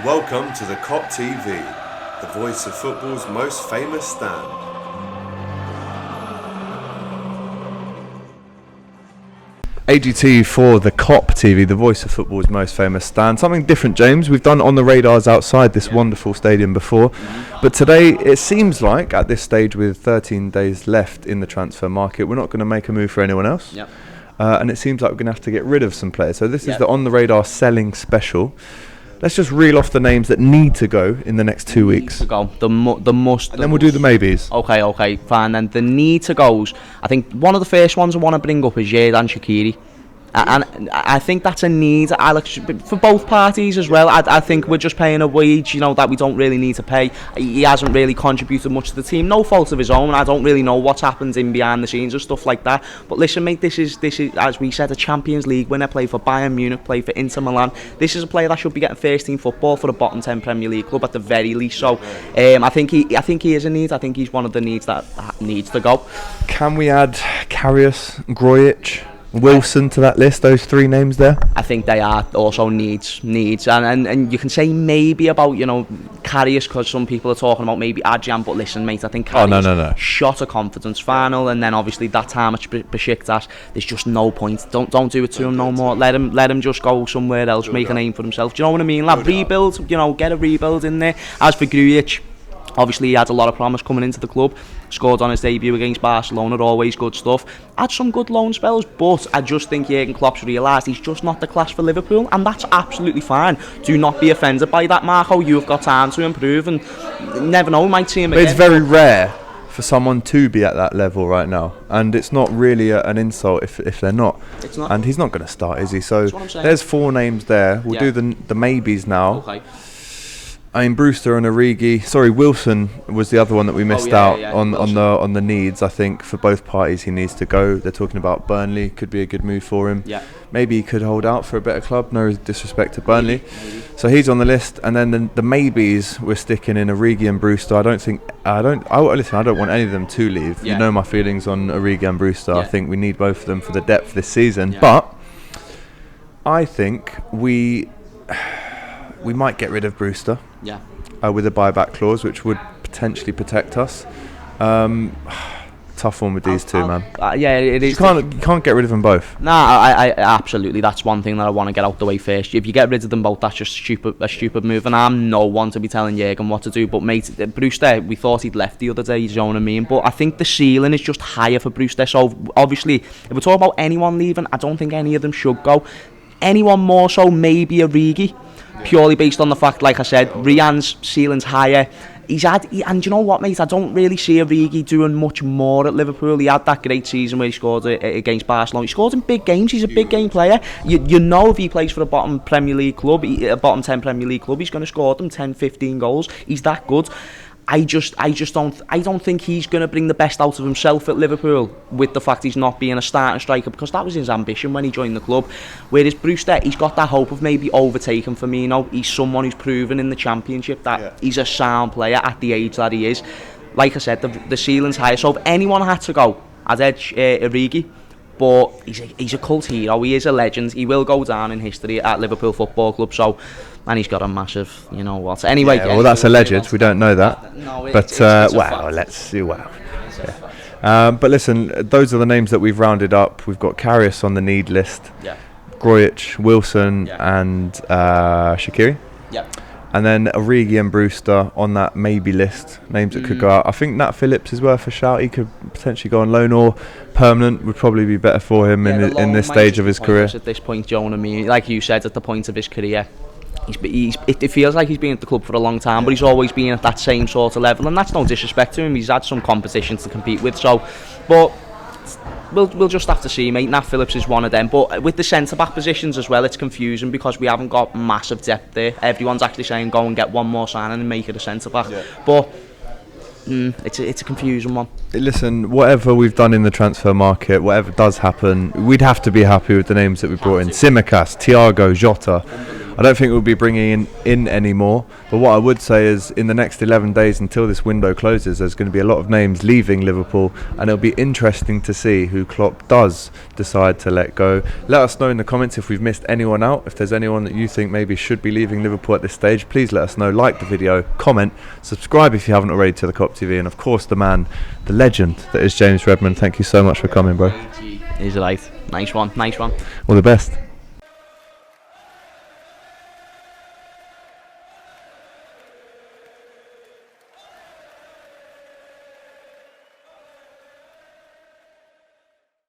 Welcome to the Kop TV, the voice of football's most famous stand. AGT for the Kop TV, the voice of football's most famous stand. Something different, James. We've done on the radars outside this wonderful stadium before, but today it seems like at this stage, with 13 days left in the transfer market, we're not going to make a move for anyone else. Yep. And it seems like we're going to have to get rid of some players. So this is the on the radar selling special. Let's just reel off the names that need to go in the next 2 weeks. To go. The must. And then we'll do the maybes. Okay, fine. Then the need to goes. I think one of the first ones I want to bring up is Xherdan Shaqiri. And I think that's a need, Alex, for both parties as well. I think we're just paying a wage, that we don't really need to pay. He hasn't really contributed much to the team, no fault of his own. I don't really know what's happened in behind the scenes and stuff like that. But listen, mate, this is as we said, a Champions League winner, played for Bayern Munich, played for Inter Milan. This is a player that should be getting first team football for a bottom 10 Premier League club at the very least. So I think he is a need. I think he's one of the needs that needs to go. Can we add Karius, Grujic, Wilson to that list, those three names there? I think they are also needs, and you can say maybe about Karius, because some people are talking about maybe Adjan, but listen, mate, I think Karius shot a confidence final, and then obviously that time at Besiktas, there's just no point. Don't do it to him no more. Let him just go somewhere else, make a name for himself. Do you know what I mean? Like rebuild, get a rebuild in there. As for Grujic, obviously he had a lot of promise coming into the club. Scored on his debut against Barcelona, always good stuff. Had some good loan spells, but I just think Jurgen Klopp's realised he's just not the class for Liverpool, and that's absolutely fine. Do not be offended by that, Marco. You've got time to improve, and you never know, we might see him again. It's very rare for someone to be at that level right now, and it's not really an insult if they're not. It's not. And he's not going to start, is he? So there's four names there. We'll do the maybes now. Okay. I mean, Brewster and Origi. Sorry, Wilson was the other one that we missed out on the needs. I think for both parties he needs to go. They're talking about Burnley, could be a good move for him. Yeah. Maybe he could hold out for a better club. No disrespect to Burnley. Maybe. So he's on the list, and then the maybes we're sticking in Origi and Brewster. I don't want any of them to leave. Yeah. You know my feelings on Origi and Brewster. Yeah. I think we need both of them for the depth this season. Yeah. But I think we might get rid of Brewster. Yeah. With a buyback clause, which would potentially protect us. Tough one with these two, man. Yeah, it is. You can't get rid of them both. I absolutely. That's one thing that I want to get out the way first. If you get rid of them both, that's just a stupid move. And I'm no one to be telling Jurgen what to do. But mate, Brewster, we thought he'd left the other day. You know what I mean? But I think the ceiling is just higher for Brewster. So obviously, if we're talking about anyone leaving, I don't think any of them should go. Anyone more so, maybe Origi. Purely based on the fact, like I said, Rian's ceiling's higher. And you know what, mate? I don't really see Origi doing much more at Liverpool. He had that great season where he scored against Barcelona. He scored in big games. He's a big game player. You know, if he plays for a bottom Premier League club, a bottom 10 Premier League club, he's going to score them 10, 15 goals. He's that good. I don't think he's going to bring the best out of himself at Liverpool with the fact he's not being a starting striker, because that was his ambition when he joined the club. Whereas Brewster, he's got that hope of maybe overtaking Firmino. He's someone who's proven in the Championship that he's a sound player at the age that he is. Like I said, the ceiling's higher. So if anyone had to go, I'd edge Origi. But he's a cult hero. He is a legend. He will go down in history at Liverpool Football Club. So, and he's got a massive, what. Anyway, well, that's alleged. We don't know that. No, but let's see. Wow. But listen, those are the names that we've rounded up. We've got Karius on the need list. Yeah. Grujic, Wilson, and Shaqiri. Yeah. And then Origi and Brewster on that maybe list, names that could go out. I think Nat Phillips is worth a shout. He could potentially go on loan, or permanent would probably be better for him in this stage of his career. At this point, Joe, I mean, like you said, at the point of his career, it feels like he's been at the club for a long time, but he's always been at that same sort of level, and that's no disrespect to him. He's had some competition to compete with, but we'll just have to see, mate. Nat Phillips is one of them, but with the centre-back positions as well, it's confusing because we haven't got massive depth there. Everyone's actually saying go and get one more signing and make it a centre-back, but it's a confusing one. Listen, whatever we've done in the transfer market, whatever does happen, we'd have to be happy with the names that we brought in. Tsimikas, Thiago, Jota. I don't think we'll be bringing in any more. But what I would say is, in the next 11 days until this window closes, there's going to be a lot of names leaving Liverpool, and it'll be interesting to see who Klopp does decide to let go. Let us know in the comments if we've missed anyone out. If there's anyone that you think maybe should be leaving Liverpool at this stage, please let us know. Like the video, comment, subscribe if you haven't already to the Kop TV, and of course the man, the legend that is James Redmond. Thank you so much for coming, bro. He's right. Nice one. All the best.